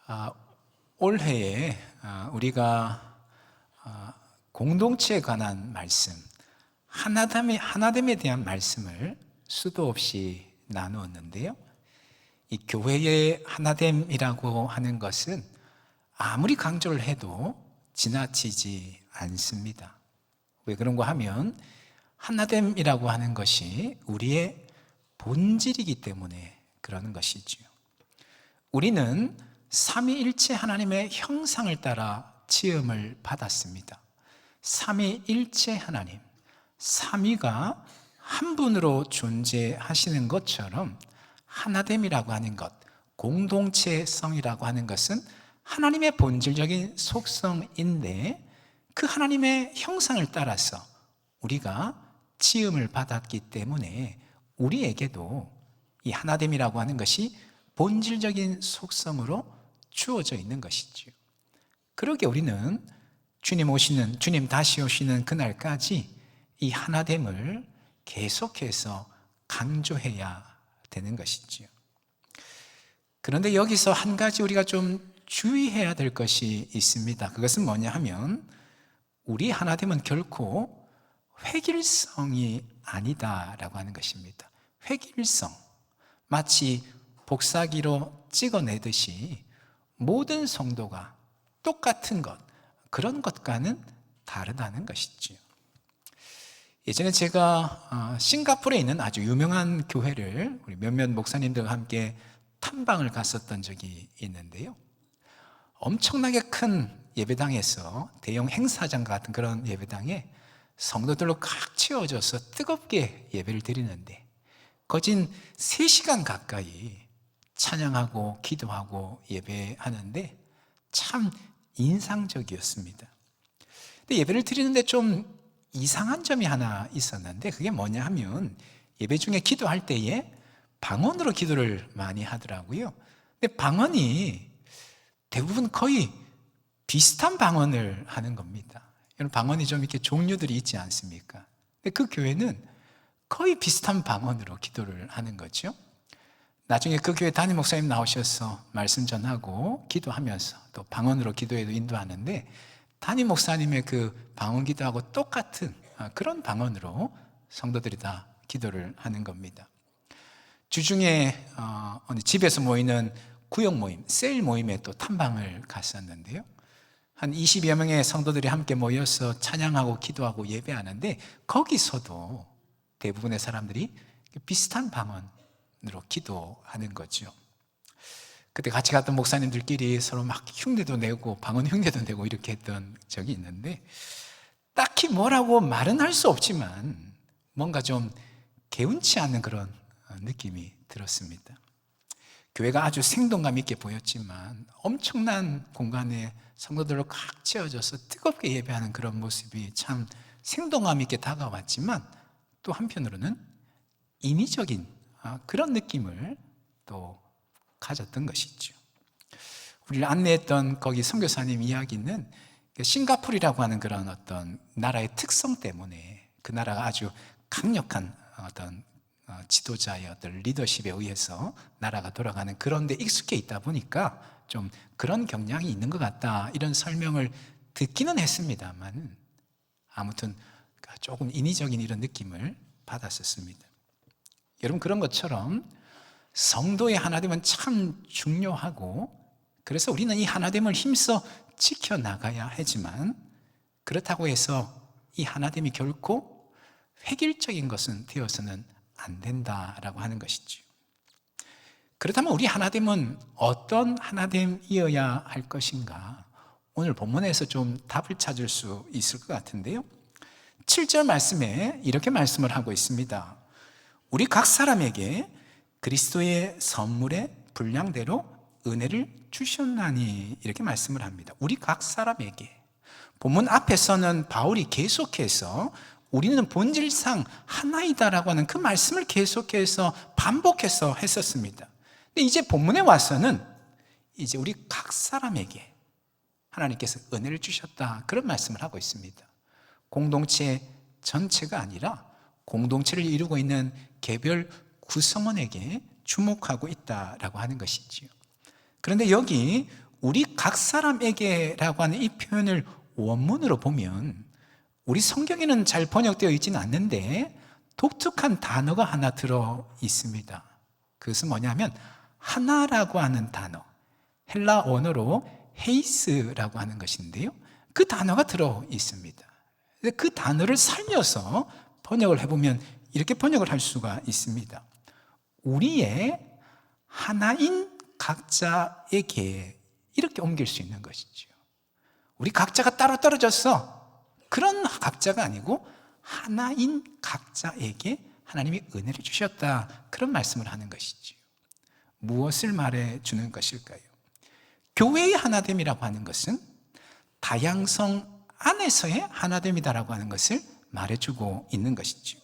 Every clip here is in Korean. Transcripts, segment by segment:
아, 올해에 우리가 공동체에 관한 말씀, 하나됨에 대한 말씀을 수도 없이 나누었는데요. 이 교회의 하나됨이라고 하는 것은 아무리 강조를 해도 지나치지 않습니다. 왜 그런가 하면 하나됨이라고 하는 것이 우리의 본질이기 때문에 그러는 것이지요. 우리는 삼위일체 하나님의 형상을 따라 지음을 받았습니다. 삼위일체 하나님, 삼위가 한 분으로 존재하시는 것처럼 하나됨이라고 하는 것, 공동체성이라고 하는 것은 하나님의 본질적인 속성인데 그 하나님의 형상을 따라서 우리가 지음을 받았기 때문에 우리에게도 이 하나됨이라고 하는 것이 본질적인 속성으로 주어져 있는 것이지요. 그러게 우리는 주님 다시 오시는 그날까지 이 하나됨을 계속해서 강조해야 되는 것이지요. 그런데 여기서 한 가지 우리가 좀 주의해야 될 것이 있습니다. 그것은 뭐냐 하면 우리 하나됨은 결코 획일성이 아니다라고 하는 것입니다. 획일성, 마치 복사기로 찍어내듯이 모든 성도가 똑같은 것, 그런 것과는 다르다는 것이지요. 예전에 제가 싱가포르에 있는 아주 유명한 교회를 우리 몇몇 목사님들과 함께 탐방을 갔었던 적이 있는데요. 엄청나게 큰 예배당에서 대형 행사장 같은 그런 예배당에 성도들로 꽉 채워져서 뜨겁게 예배를 드리는데 거진 3시간 가까이 찬양하고 기도하고 예배하는데 참 인상적이었습니다. 근데 예배를 드리는데 좀 이상한 점이 하나 있었는데 그게 뭐냐 하면 예배 중에 기도할 때에 방언으로 기도를 많이 하더라고요. 근데 방언이 대부분 거의 비슷한 방언을 하는 겁니다. 여러분 방언이 좀 이렇게 종류들이 있지 않습니까? 근데 그 교회는 거의 비슷한 방언으로 기도를 하는 거죠. 나중에 그 교회 담임 목사님 나오셔서 말씀 전하고 기도하면서 또 방언으로 기도에도 인도하는데 담임 목사님의 그 방언 기도하고 똑같은 그런 방언으로 성도들이 다 기도를 하는 겁니다. 주중에 집에서 모이는 구역 모임, 셀 모임에 또 탐방을 갔었는데요. 한 20여 명의 성도들이 함께 모여서 찬양하고 기도하고 예배하는데 거기서도 대부분의 사람들이 비슷한 방언으로 기도하는 거죠. 그때 같이 갔던 목사님들끼리 서로 막 흉내도 내고 방언 흉내도 내고 이렇게 했던 적이 있는데 딱히 뭐라고 말은 할 수 없지만 뭔가 좀 개운치 않은 그런 느낌이 들었습니다. 교회가 아주 생동감 있게 보였지만 엄청난 공간에 성도들로 꽉 채워져서 뜨겁게 예배하는 그런 모습이 참 생동감 있게 다가왔지만 또 한편으로는 인위적인 그런 느낌을 또 가졌던 것이죠. 우리를 안내했던 거기 선교사님 이야기는 싱가포르라고 하는 그런 어떤 나라의 특성 때문에 그 나라가 아주 강력한 어떤 지도자의 어떤 리더십에 의해서 나라가 돌아가는 그런 데 익숙해 있다 보니까 좀 그런 경향이 있는 것 같다 이런 설명을 듣기는 했습니다만 아무튼 조금 인위적인 이런 느낌을 받았었습니다. 여러분 그런 것처럼 성도의 하나됨은 참 중요하고 그래서 우리는 이 하나됨을 힘써 지켜나가야 하지만 그렇다고 해서 이 하나됨이 결코 획일적인 것은 되어서는 안 된다라고 하는 것이죠. 그렇다면 우리 하나됨은 어떤 하나됨이어야 할 것인가? 오늘 본문에서 좀 답을 찾을 수 있을 것 같은데요. 7절 말씀에 이렇게 말씀을 하고 있습니다. 우리 각 사람에게 그리스도의 선물의 분량대로 은혜를 주셨나니 이렇게 말씀을 합니다. 우리 각 사람에게. 본문 앞에서는 바울이 계속해서 우리는 본질상 하나이다라고 하는 그 말씀을 계속해서 반복해서 했었습니다. 근데 이제 본문에 와서는 이제 우리 각 사람에게 하나님께서 은혜를 주셨다 그런 말씀을 하고 있습니다. 공동체 전체가 아니라 공동체를 이루고 있는 개별 구성원에게 주목하고 있다라고 하는 것이지요. 그런데 여기 우리 각 사람에게라고 하는 이 표현을 원문으로 보면 우리 성경에는 잘 번역되어 있지는 않는데 독특한 단어가 하나 들어 있습니다. 그것은 뭐냐면 하나라고 하는 단어, 헬라 언어로 헤이스라고 하는 것인데요, 그 단어가 들어 있습니다. 그 단어를 살려서 번역을 해보면 이렇게 번역을 할 수가 있습니다. 우리의 하나인 각자에게, 이렇게 옮길 수 있는 것이죠. 우리 각자가 따로 떨어졌어, 그런 각자가 아니고 하나인 각자에게 하나님이 은혜를 주셨다, 그런 말씀을 하는 것이죠. 무엇을 말해주는 것일까요? 교회의 하나됨이라고 하는 것은 다양성 안에서의 하나됨이다라고 하는 것을 말해주고 있는 것이죠.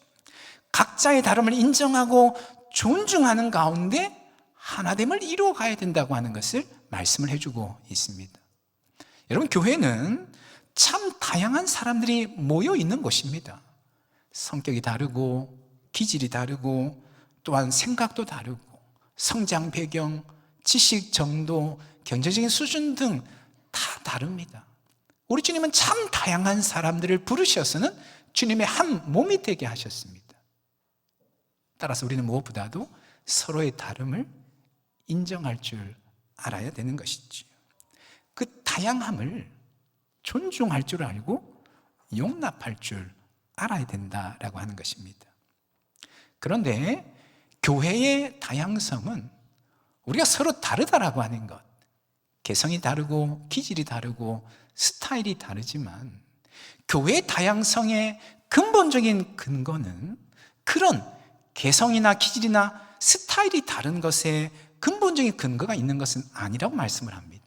각자의 다름을 인정하고 존중하는 가운데 하나됨을 이루어가야 된다고 하는 것을 말씀을 해주고 있습니다. 여러분, 교회는 참 다양한 사람들이 모여 있는 곳입니다. 성격이 다르고 기질이 다르고 또한 생각도 다르고 성장 배경, 지식 정도, 경제적인 수준 등 다 다릅니다. 우리 주님은 참 다양한 사람들을 부르셔서는 주님의 한 몸이 되게 하셨습니다. 따라서 우리는 무엇보다도 서로의 다름을 인정할 줄 알아야 되는 것이지요. 그 다양함을 존중할 줄 알고 용납할 줄 알아야 된다라고 하는 것입니다. 그런데 교회의 다양성은 우리가 서로 다르다라고 하는 것, 개성이 다르고 기질이 다르고 스타일이 다르지만 교회의 다양성의 근본적인 근거는 그런 개성이나 기질이나 스타일이 다른 것에 근본적인 근거가 있는 것은 아니라고 말씀을 합니다.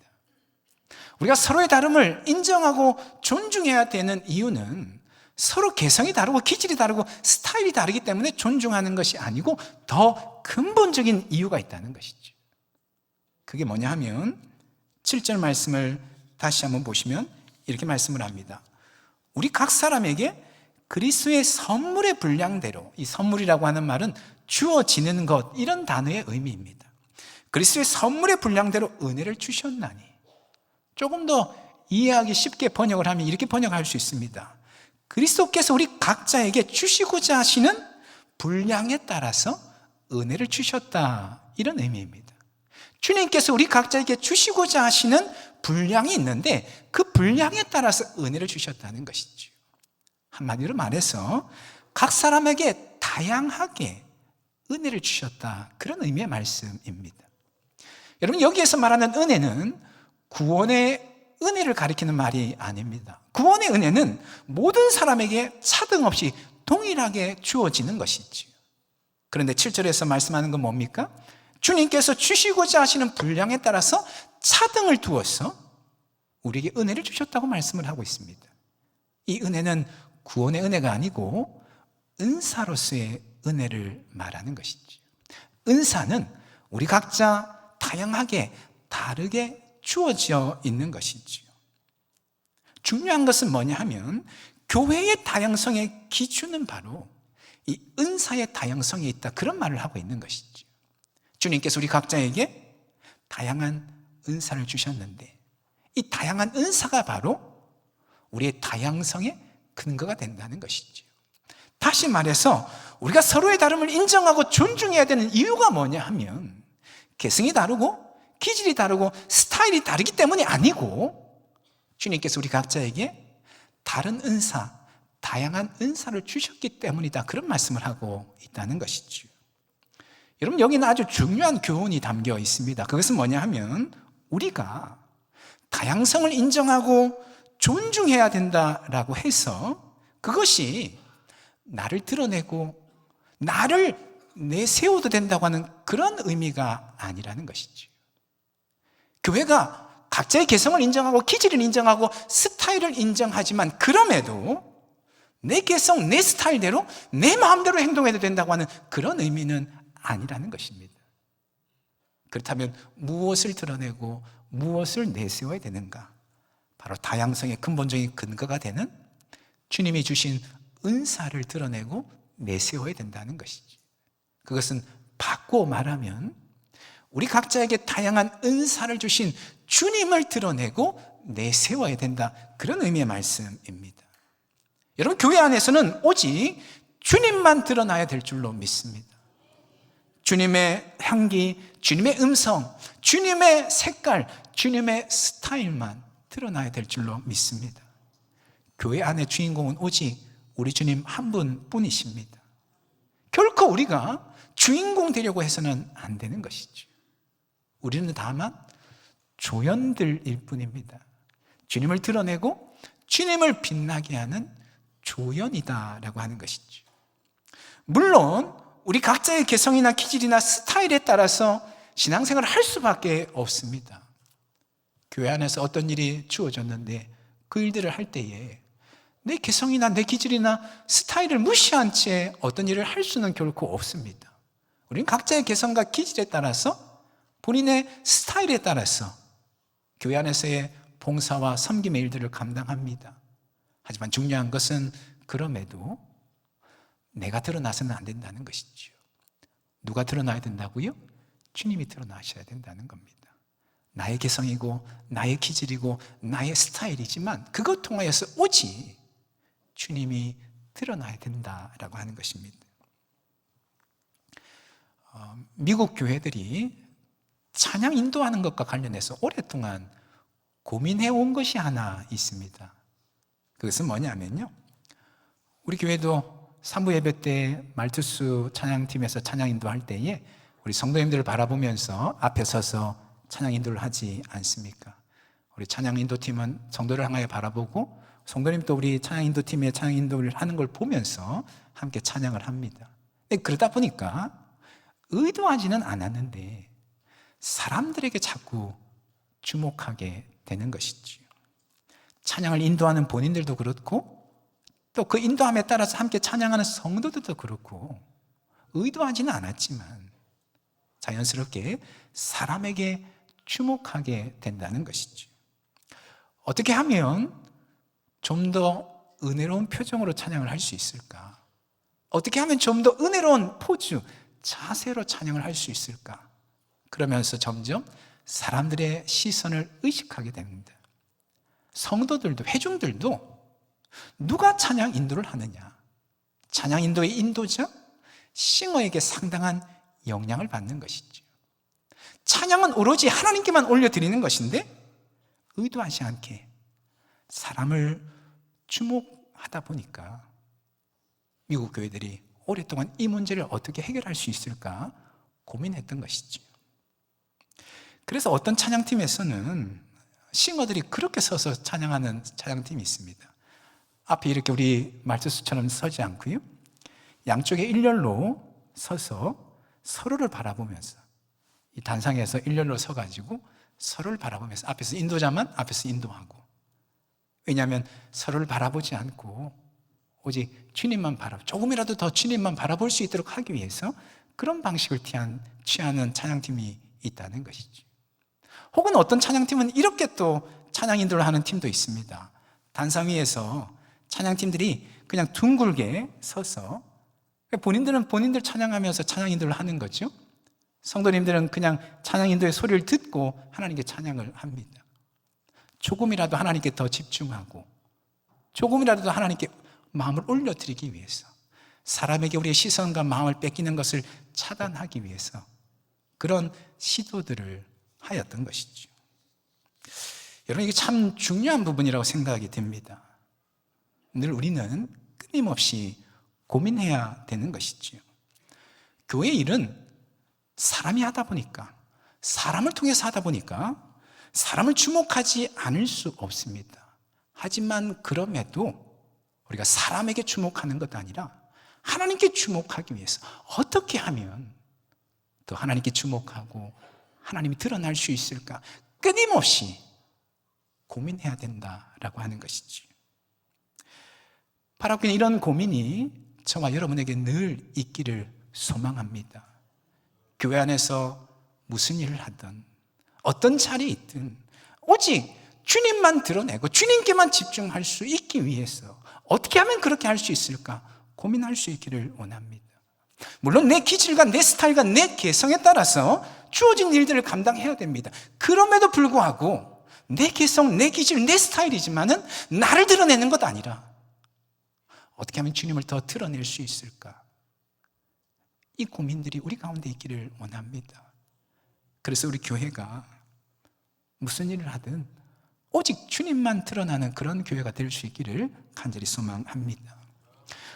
우리가 서로의 다름을 인정하고 존중해야 되는 이유는 서로 개성이 다르고 기질이 다르고 스타일이 다르기 때문에 존중하는 것이 아니고 더 근본적인 이유가 있다는 것이죠. 그게 뭐냐 하면 7절 말씀을 다시 한번 보시면 이렇게 말씀을 합니다. 우리 각 사람에게 그리스도의 선물의 분량대로, 이 선물이라고 하는 말은 주어지는 것, 이런 단어의 의미입니다. 그리스도의 선물의 분량대로 은혜를 주셨나니. 조금 더 이해하기 쉽게 번역을 하면 이렇게 번역할 수 있습니다. 그리스도께서 우리 각자에게 주시고자 하시는 분량에 따라서 은혜를 주셨다, 이런 의미입니다. 주님께서 우리 각자에게 주시고자 하시는 분량이 있는데 그 분량에 따라서 은혜를 주셨다는 것이죠. 한마디로 말해서 각 사람에게 다양하게 은혜를 주셨다, 그런 의미의 말씀입니다. 여러분, 여기에서 말하는 은혜는 구원의 은혜를 가리키는 말이 아닙니다. 구원의 은혜는 모든 사람에게 차등 없이 동일하게 주어지는 것이지요. 그런데 7절에서 말씀하는 건 뭡니까? 주님께서 주시고자 하시는 분량에 따라서 차등을 두어서 우리에게 은혜를 주셨다고 말씀을 하고 있습니다. 이 은혜는 구원의 은혜가 아니고 은사로서의 은혜를 말하는 것이죠. 은사는 우리 각자 다양하게 다르게 주어져 있는 것이죠. 중요한 것은 뭐냐 하면 교회의 다양성의 기준은 바로 이 은사의 다양성에 있다, 그런 말을 하고 있는 것이죠. 주님께서 우리 각자에게 다양한 은사를 주셨는데 이 다양한 은사가 바로 우리의 다양성의 근거가 된다는 것이죠. 다시 말해서 우리가 서로의 다름을 인정하고 존중해야 되는 이유가 뭐냐 하면 개성이 다르고 기질이 다르고 스타일이 다르기 때문이 아니고 주님께서 우리 각자에게 다른 은사, 다양한 은사를 주셨기 때문이다, 그런 말씀을 하고 있다는 것이죠. 여러분, 여기는 아주 중요한 교훈이 담겨 있습니다. 그것은 뭐냐 하면 우리가 다양성을 인정하고 존중해야 된다라고 해서 그것이 나를 드러내고 나를 내세워도 된다고 하는 그런 의미가 아니라는 것이죠. 교회가 각자의 개성을 인정하고 기질을 인정하고 스타일을 인정하지만 그럼에도 내 개성, 내 스타일대로 내 마음대로 행동해도 된다고 하는 그런 의미는 아니라는 것입니다. 그렇다면 무엇을 드러내고 무엇을 내세워야 되는가? 바로 다양성의 근본적인 근거가 되는 주님이 주신 은사를 드러내고 내세워야 된다는 것이지. 그것은 바꿔 말하면 우리 각자에게 다양한 은사를 주신 주님을 드러내고 내세워야 된다, 그런 의미의 말씀입니다. 여러분, 교회 안에서는 오직 주님만 드러나야 될 줄로 믿습니다. 주님의 향기, 주님의 음성, 주님의 색깔, 주님의 스타일만 드러나야 될 줄로 믿습니다. 교회 안의 주인공은 오직 우리 주님 한 분뿐이십니다. 결코 우리가 주인공 되려고 해서는 안 되는 것이죠. 우리는 다만 조연들일 뿐입니다. 주님을 드러내고 주님을 빛나게 하는 조연이다라고 하는 것이죠. 물론 우리 각자의 개성이나 기질이나 스타일에 따라서 신앙생활을 할 수밖에 없습니다. 교회 안에서 어떤 일이 주어졌는데 그 일들을 할 때에 내 개성이나 내 기질이나 스타일을 무시한 채 어떤 일을 할 수는 결코 없습니다. 우리는 각자의 개성과 기질에 따라서, 본인의 스타일에 따라서 교회 안에서의 봉사와 섬김의 일들을 감당합니다. 하지만 중요한 것은 그럼에도 내가 드러나서는 안 된다는 것이죠. 누가 드러나야 된다고요? 주님이 드러나셔야 된다는 겁니다. 나의 개성이고 나의 기질이고 나의 스타일이지만 그것 통하여서 오직 주님이 드러나야 된다라고 하는 것입니다. 미국 교회들이 찬양 인도하는 것과 관련해서 오랫동안 고민해 온 것이 하나 있습니다. 그것은 뭐냐면요, 우리 교회도 산부 예배 때 말투수 찬양팀에서 찬양 인도할 때에 우리 성도님들을 바라보면서 앞에 서서 찬양 인도를 하지 않습니까? 우리 찬양 인도팀은 성도를 향하여 바라보고 성도님도 우리 찬양 인도팀의 찬양 인도를 하는 걸 보면서 함께 찬양을 합니다. 그러다 보니까 의도하지는 않았는데 사람들에게 자꾸 주목하게 되는 것이지요. 찬양을 인도하는 본인들도 그렇고 또 그 인도함에 따라서 함께 찬양하는 성도들도 그렇고 의도하지는 않았지만 자연스럽게 사람에게 주목하게 된다는 것이죠. 어떻게 하면 좀 더 은혜로운 표정으로 찬양을 할 수 있을까? 어떻게 하면 좀 더 은혜로운 포즈, 자세로 찬양을 할 수 있을까? 그러면서 점점 사람들의 시선을 의식하게 됩니다. 성도들도, 회중들도 누가 찬양 인도를 하느냐, 찬양 인도의 인도자, 싱어에게 상당한 영향을 받는 것이죠. 찬양은 오로지 하나님께만 올려드리는 것인데 의도하지 않게 사람을 주목하다 보니까 미국 교회들이 오랫동안 이 문제를 어떻게 해결할 수 있을까 고민했던 것이죠. 그래서 어떤 찬양팀에서는 싱어들이 그렇게 서서 찬양하는 찬양팀이 있습니다. 앞에 이렇게 우리 말투수처럼 서지 않고요, 양쪽에 일렬로 서서 서로를 바라보면서, 이 단상에서 일렬로 서가지고 서로를 바라보면서 앞에서 인도자만 앞에서 인도하고, 왜냐하면 서로를 바라보지 않고 오직 주님만 조금이라도 더 주님만 바라볼 수 있도록 하기 위해서 그런 방식을 취하는 찬양팀이 있다는 것이죠. 혹은 어떤 찬양팀은 이렇게 또 찬양 인도를 하는 팀도 있습니다. 단상 위에서 찬양팀들이 그냥 둥글게 서서 본인들은 본인들 찬양하면서 찬양 인도를 하는 거죠. 성도님들은 그냥 찬양 인도의 소리를 듣고 하나님께 찬양을 합니다. 조금이라도 하나님께 더 집중하고 조금이라도 하나님께 마음을 올려드리기 위해서, 사람에게 우리의 시선과 마음을 뺏기는 것을 차단하기 위해서 그런 시도들을 하였던 것이죠. 여러분, 이게 참 중요한 부분이라고 생각이 됩니다. 늘 우리는 끊임없이 고민해야 되는 것이죠. 교회 일은 사람이 하다 보니까, 사람을 통해서 하다 보니까 사람을 주목하지 않을 수 없습니다. 하지만 그럼에도 우리가 사람에게 주목하는 것도 아니라 하나님께 주목하기 위해서 어떻게 하면 또 하나님께 주목하고 하나님이 드러날 수 있을까 끊임없이 고민해야 된다라고 하는 것이지. 바로 이런 고민이 저와 여러분에게 늘 있기를 소망합니다. 교회 안에서 무슨 일을 하든 어떤 자리에 있든 오직 주님만 드러내고 주님께만 집중할 수 있기 위해서 어떻게 하면 그렇게 할 수 있을까 고민할 수 있기를 원합니다. 물론 내 기질과 내 스타일과 내 개성에 따라서 주어진 일들을 감당해야 됩니다. 그럼에도 불구하고 내 개성, 내 기질, 내 스타일이지만은 나를 드러내는 것 아니라 어떻게 하면 주님을 더 드러낼 수 있을까? 이 고민들이 우리 가운데 있기를 원합니다. 그래서 우리 교회가 무슨 일을 하든 오직 주님만 드러나는 그런 교회가 될 수 있기를 간절히 소망합니다.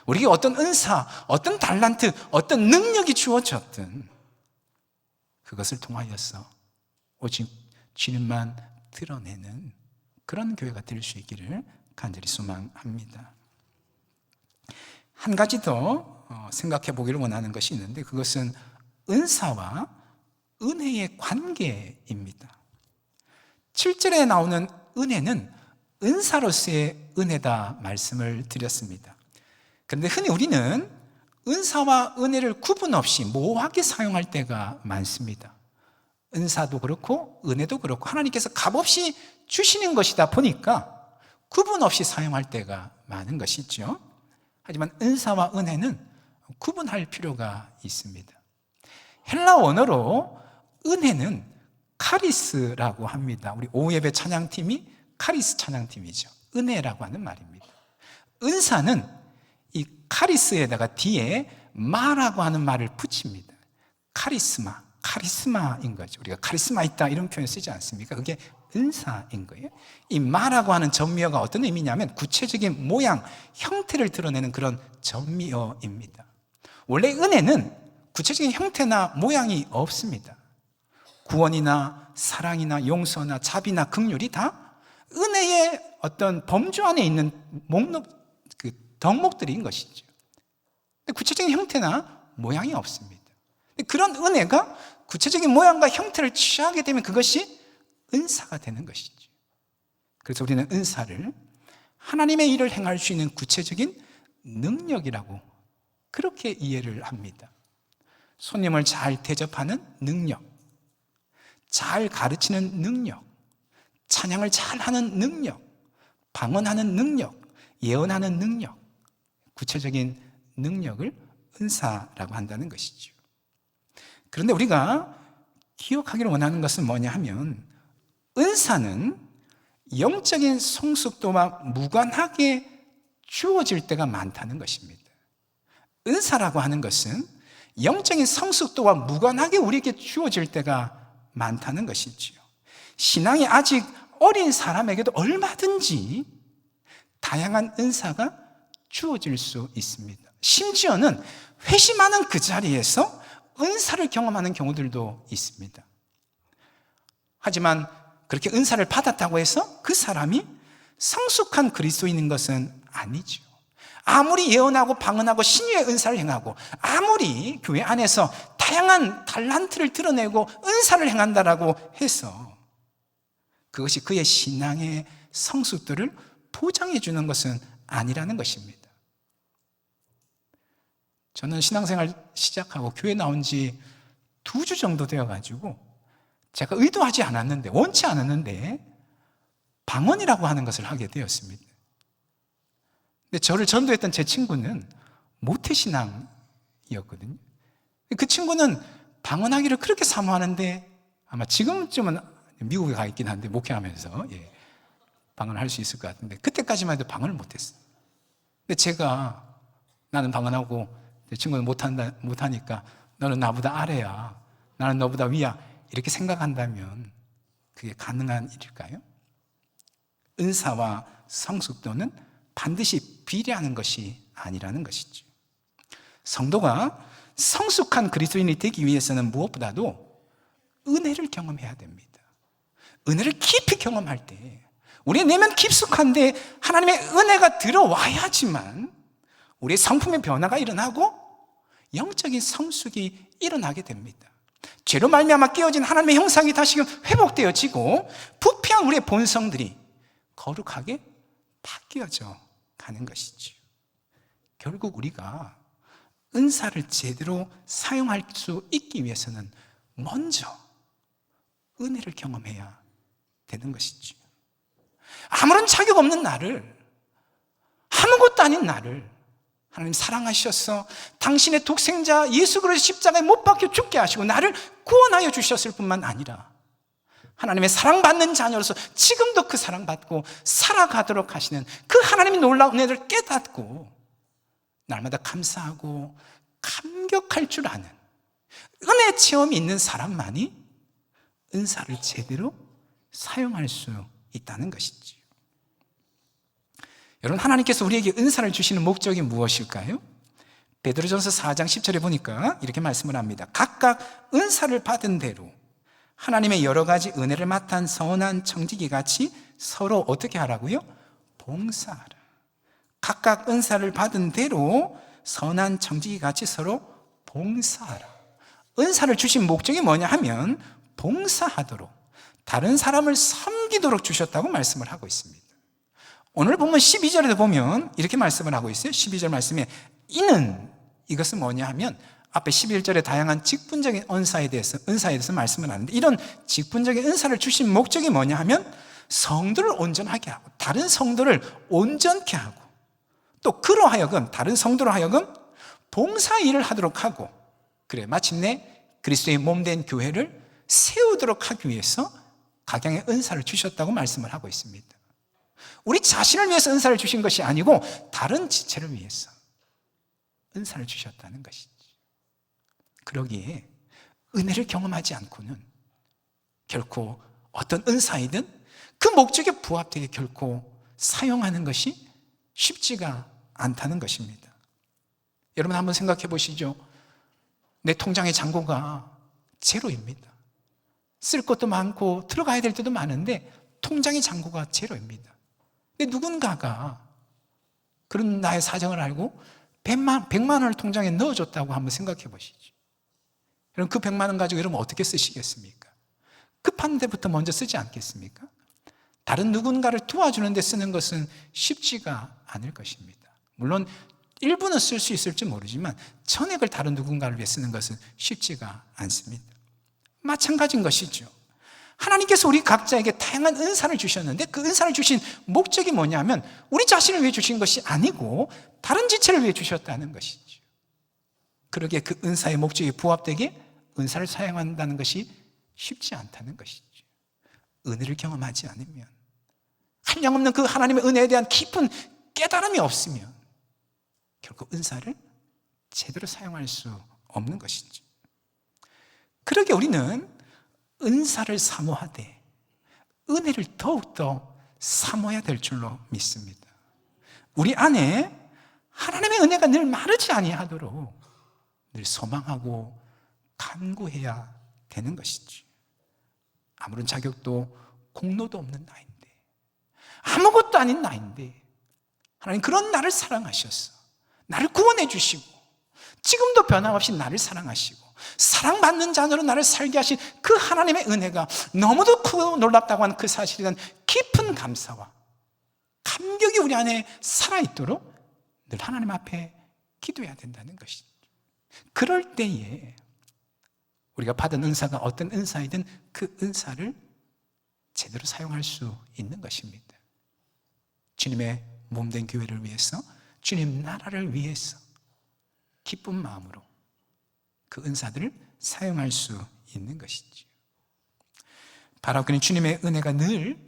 우리에게 어떤 은사, 어떤 달란트, 어떤 능력이 주어졌든 그것을 통하여서 오직 주님만 드러내는 그런 교회가 될 수 있기를 간절히 소망합니다. 한 가지 더 생각해 보기를 원하는 것이 있는데 그것은 은사와 은혜의 관계입니다. 7절에 나오는 은혜는 은사로서의 은혜다 말씀을 드렸습니다. 그런데 흔히 우리는 은사와 은혜를 구분 없이 모호하게 사용할 때가 많습니다. 은사도 그렇고 은혜도 그렇고 하나님께서 값없이 주시는 것이다 보니까 구분 없이 사용할 때가 많은 것이죠. 하지만 은사와 은혜는 구분할 필요가 있습니다. 헬라 원어로 은혜는 카리스라고 합니다. 우리 오후예배 찬양팀이 카리스 찬양팀이죠. 은혜라고 하는 말입니다. 은사는 이 카리스에다가 뒤에 마라고 하는 말을 붙입니다. 카리스마인 거죠. 우리가 카리스마 있다 이런 표현 쓰지 않습니까? 그게 은사인 거예요. 이 마라고 하는 전미어가 어떤 의미냐면 구체적인 모양, 형태를 드러내는 그런 전미어입니다. 원래 은혜는 구체적인 형태나 모양이 없습니다. 구원이나 사랑이나 용서나 자비나 긍휼이 다 은혜의 어떤 범주 안에 있는 덕목들인 것이죠. 근데 구체적인 형태나 모양이 없습니다. 그런 은혜가 구체적인 모양과 형태를 취하게 되면 그것이 은사가 되는 것이죠. 그래서 우리는 은사를 하나님의 일을 행할 수 있는 구체적인 능력이라고 그렇게 이해를 합니다. 손님을 잘 대접하는 능력, 잘 가르치는 능력, 찬양을 잘하는 능력, 방언하는 능력, 예언하는 능력, 구체적인 능력을 은사라고 한다는 것이죠. 그런데 우리가 기억하기를 원하는 것은 뭐냐 하면 은사는 영적인 성숙도와 무관하게 주어질 때가 많다는 것입니다. 은사라고 하는 것은 영적인 성숙도와 무관하게 우리에게 주어질 때가 많다는 것이지요. 신앙이 아직 어린 사람에게도 얼마든지 다양한 은사가 주어질 수 있습니다. 심지어는 회심하는 그 자리에서 은사를 경험하는 경우들도 있습니다. 하지만 그렇게 은사를 받았다고 해서 그 사람이 성숙한 그리스도인인 것은 아니죠. 아무리 예언하고 방언하고 신유의 은사를 행하고 아무리 교회 안에서 다양한 달란트를 드러내고 은사를 행한다라고 해서 그것이 그의 신앙의 성숙도를 보장해 주는 것은 아니라는 것입니다. 저는 신앙생활 시작하고 교회 나온 지 2주 정도 되어가지고 제가 의도하지 않았는데 원치 않았는데 방언이라고 하는 것을 하게 되었습니다. 근데 저를 전도했던 제 친구는 모태신앙이었거든요. 그 친구는 방언하기를 그렇게 사모하는데 아마 지금쯤은 미국에 가 있긴 한데 목회하면서 방언을 할 수 있을 것 같은데 그때까지만 해도 방언을 못했어요. 근데 제가 나는 방언하고 내 친구는 못하니까 너는 나보다 아래야, 나는 너보다 위야 이렇게 생각한다면 그게 가능한 일일까요? 은사와 성숙도는 반드시 비례하는 것이 아니라는 것이죠. 성도가 성숙한 그리스도인이 되기 위해서는 무엇보다도 은혜를 경험해야 됩니다. 은혜를 깊이 경험할 때 우리의 내면 깊숙한데 하나님의 은혜가 들어와야지만 우리의 성품의 변화가 일어나고 영적인 성숙이 일어나게 됩니다. 죄로 말미암아 깨어진 하나님의 형상이 다시금 회복되어지고 부패한 우리의 본성들이 거룩하게 바뀌어져 가는 것이죠. 결국 우리가 은사를 제대로 사용할 수 있기 위해서는 먼저 은혜를 경험해야 되는 것이죠. 아무런 자격 없는 나를, 아무것도 아닌 나를 하나님 사랑하셔서 당신의 독생자 예수 그리스도 십자가에 못 박혀 죽게 하시고 나를 구원하여 주셨을 뿐만 아니라 하나님의 사랑받는 자녀로서 지금도 그 사랑받고 살아가도록 하시는 그 하나님의 놀라운 은혜를 깨닫고 날마다 감사하고 감격할 줄 아는 은혜 체험이 있는 사람만이 은사를 제대로 사용할 수 있다는 것이지요. 여러분, 하나님께서 우리에게 은사를 주시는 목적이 무엇일까요? 베드로전서 4장 10절에 보니까 이렇게 말씀을 합니다. 각각 은사를 받은 대로 하나님의 여러 가지 은혜를 맡은 선한 청지기 같이 서로 어떻게 하라고요? 봉사하라. 각각 은사를 받은 대로 선한 청지기 같이 서로 봉사하라. 은사를 주신 목적이 뭐냐 하면 봉사하도록, 다른 사람을 섬기도록 주셨다고 말씀을 하고 있습니다. 오늘 보면 12절에도 보면 이렇게 말씀을 하고 있어요. 12절 말씀에 이것은 뭐냐 하면 앞에 11절에 다양한 직분적인 은사에 대해서 말씀을 하는데, 이런 직분적인 은사를 주신 목적이 뭐냐 하면 성도를 온전하게 하고 다른 성도를 온전케 하고 또 그로 하여금 다른 성도로 하여금 봉사 일을 하도록 하고, 그래 마침내 그리스도의 몸된 교회를 세우도록 하기 위해서 각양의 은사를 주셨다고 말씀을 하고 있습니다. 우리 자신을 위해서 은사를 주신 것이 아니고 다른 지체를 위해서 은사를 주셨다는 것이지. 그러기에 은혜를 경험하지 않고는 결코 어떤 은사이든 그 목적에 부합되게 결코 사용하는 것이 쉽지가 않다는 것입니다. 여러분 한번 생각해 보시죠. 내 통장의 잔고가 제로입니다. 쓸 것도 많고 들어가야 될 때도 많은데 통장의 잔고가 제로입니다. 근데 누군가가 그런 나의 사정을 알고 100만 원을 통장에 넣어줬다고 한번 생각해 보시죠. 그럼 그 100만 원 가지고 여러분 어떻게 쓰시겠습니까? 급한 데부터 먼저 쓰지 않겠습니까? 다른 누군가를 도와주는 데 쓰는 것은 쉽지가 않을 것입니다. 물론 일부는 쓸 수 있을지 모르지만 전액을 다른 누군가를 위해 쓰는 것은 쉽지가 않습니다. 마찬가지인 것이죠. 하나님께서 우리 각자에게 다양한 은사를 주셨는데 그 은사를 주신 목적이 뭐냐면 우리 자신을 위해 주신 것이 아니고 다른 지체를 위해 주셨다는 것이죠. 그러기에 그 은사의 목적에 부합되게 은사를 사용한다는 것이 쉽지 않다는 것이죠. 은혜를 경험하지 않으면, 한량없는 그 하나님의 은혜에 대한 깊은 깨달음이 없으면 결코 은사를 제대로 사용할 수 없는 것이죠. 그러기에 우리는 은사를 사모하되 은혜를 더욱더 사모해야 될 줄로 믿습니다. 우리 안에 하나님의 은혜가 늘 마르지 아니하도록 늘 소망하고 간구해야 되는 것이지. 아무런 자격도 공로도 없는 나인데, 아무것도 아닌 나인데 하나님 그런 나를 사랑하셔서 나를 구원해 주시고 지금도 변함없이 나를 사랑하시고 사랑받는 자녀로 나를 살게 하신 그 하나님의 은혜가 너무도 크고 놀랍다고 하는 그 사실에 대한 깊은 감사와 감격이 우리 안에 살아있도록 늘 하나님 앞에 기도해야 된다는 것이죠. 그럴 때에 우리가 받은 은사가 어떤 은사이든 그 은사를 제대로 사용할 수 있는 것입니다. 주님의 몸된 교회를 위해서, 주님 나라를 위해서 기쁜 마음으로 그 은사들을 사용할 수 있는 것이죠. 바로 그는 주님의 은혜가 늘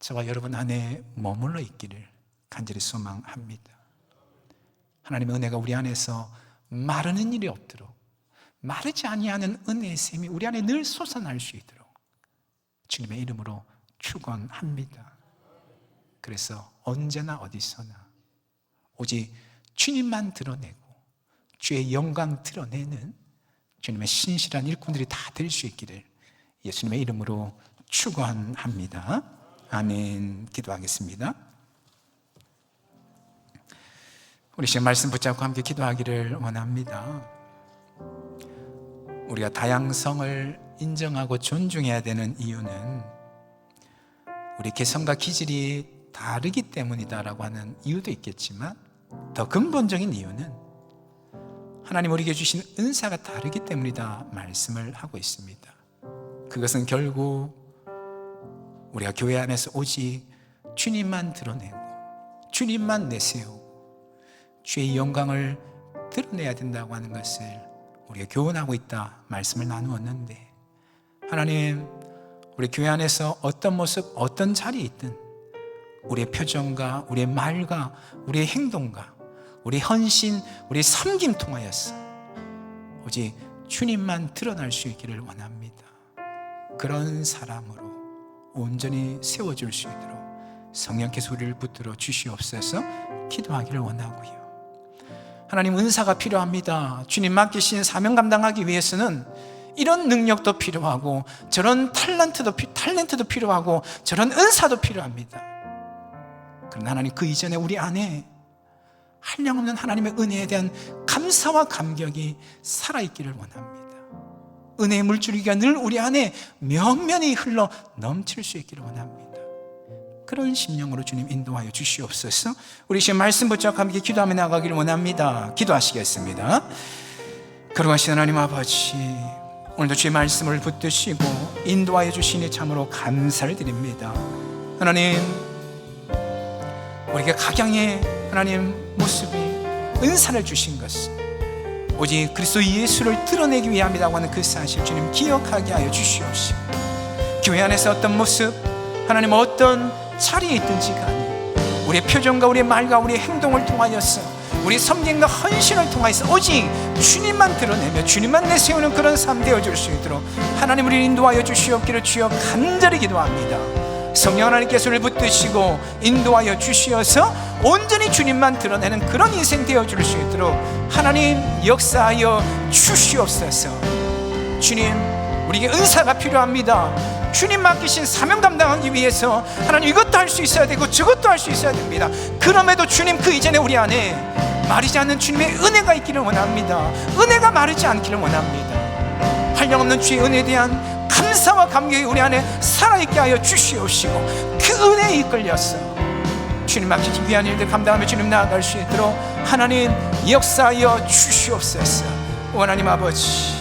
저와 여러분 안에 머물러 있기를 간절히 소망합니다. 하나님의 은혜가 우리 안에서 마르는 일이 없도록, 마르지 아니하는 은혜의 샘이 우리 안에 늘 솟아날 수 있도록 주님의 이름으로 축원합니다. 그래서 언제나 어디서나 오직 주님만 드러내고 주의 영광 드러내는 주님의 신실한 일꾼들이 다 될 수 있기를 예수님의 이름으로 축원합니다. 아멘. 기도하겠습니다. 우리 지금 말씀 붙잡고 함께 기도하기를 원합니다. 우리가 다양성을 인정하고 존중해야 되는 이유는 우리 개성과 기질이 다르기 때문이다라고 하는 이유도 있겠지만 더 근본적인 이유는 하나님 우리에게 주신 은사가 다르기 때문이다 말씀을 하고 있습니다. 그것은 결국 우리가 교회 안에서 오직 주님만 드러내고 주님만 내세우고 주의 영광을 드러내야 된다고 하는 것을 우리가 교훈하고 있다 말씀을 나누었는데, 하나님, 우리 교회 안에서 어떤 모습, 어떤 자리에 있든 우리의 표정과 우리의 말과 우리의 행동과 우리의 헌신, 우리의 섬김 통하여서 오직 주님만 드러날 수 있기를 원합니다. 그런 사람으로 온전히 세워줄 수 있도록 성령께서 우리를 붙들어 주시옵소서 기도하기를 원하고요. 하나님, 은사가 필요합니다. 주님 맡기신 사명 감당하기 위해서는 이런 능력도 필요하고 저런 탤런트도 필요하고 저런 은사도 필요합니다. 그러나 하나님, 그 이전에 우리 안에 한량없는 하나님의 은혜에 대한 감사와 감격이 살아있기를 원합니다. 은혜의 물줄기가 늘 우리 안에 면면히 흘러 넘칠 수 있기를 원합니다. 그런 심령으로 주님 인도하여 주시옵소서. 우리 지금 말씀 붙잡고 함께 기도하며 나가기를 원합니다. 기도하시겠습니다. 거룩하신 하나님 아버지, 오늘도 주의 말씀을 붙드시고 인도하여 주시니 참으로 감사를 드립니다. 하나님, 우리에게 각양의 하나님 모습이 은사를 주신 것은 오직 그리스도 예수를 드러내기 위함이라고 하는 그 사실 주님 기억하게 하여 주시옵시고, 교회 안에서 어떤 모습, 하나님 어떤 자리에 있든지 간에 우리의 표정과 우리의 말과 우리의 행동을 통하여서 우리의 섬김과 헌신을 통하여서 오직 주님만 드러내며 주님만 내세우는 그런 삶 되어줄 수 있도록 하나님 우리를 인도하여 주시옵기를 주여 간절히 기도합니다. 성령 하나님께서 우리를 붙드시고 인도하여 주시어서 온전히 주님만 드러내는 그런 인생 되어줄 수 있도록 하나님 역사하여 주시옵소서. 주님, 우리에게 은사가 필요합니다. 주님 맡기신 사명 감당하기 위해서 하나님 이것도 할 수 있어야 되고 저것도 할 수 있어야 됩니다. 그럼에도 주님, 그 이전에 우리 안에 마르지 않는 주님의 은혜가 있기를 원합니다. 은혜가 마르지 않기를 원합니다. 한량없는 주의 은혜에 대한 감사와 감격이 우리 안에 살아있게 하여 주시옵시고, 그 은혜에 이끌려서 주님 맡기신 귀한 일들 감당하며 주님 나아갈 수 있도록 하나님 역사하여 주시옵소서. 하나님 아버지,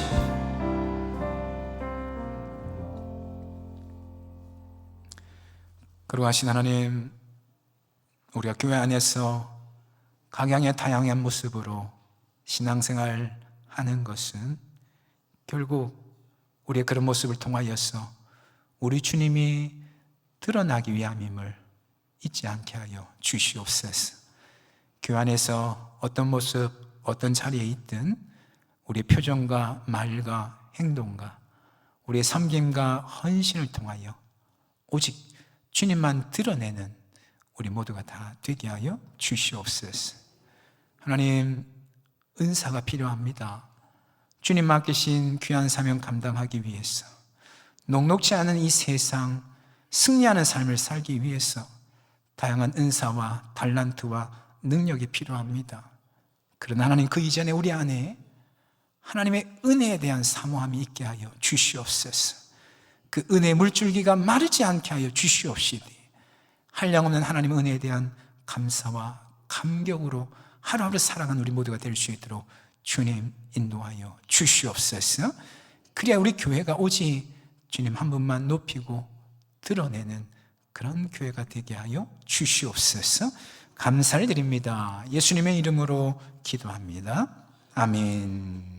거룩하신 하나님, 우리가 교회 안에서 각양의 다양한 모습으로 신앙생활 하는 것은 결국 우리의 그런 모습을 통하여서 우리 주님이 드러나기 위함임을 잊지 않게 하여 주시옵소서. 교회 안에서 어떤 모습, 어떤 자리에 있든 우리의 표정과 말과 행동과 우리의 섬김과 헌신을 통하여 오직 주님만 드러내는 우리 모두가 다 되게 하여 주시옵소서. 하나님, 은사가 필요합니다. 주님 맡기신 귀한 사명 감당하기 위해서, 녹록지 않은 이 세상 승리하는 삶을 살기 위해서 다양한 은사와 달란트와 능력이 필요합니다. 그러나 하나님, 그 이전에 우리 안에 하나님의 은혜에 대한 사모함이 있게 하여 주시옵소서. 그 은혜의 물줄기가 마르지 않게 하여 주시옵시되 한량없는 하나님의 은혜에 대한 감사와 감격으로 하루하루 살아가는 우리 모두가 될 수 있도록 주님 인도하여 주시옵소서. 그래야 우리 교회가 오직 주님 한 분만 높이고 드러내는 그런 교회가 되게 하여 주시옵소서. 감사를 드립니다. 예수님의 이름으로 기도합니다. 아멘.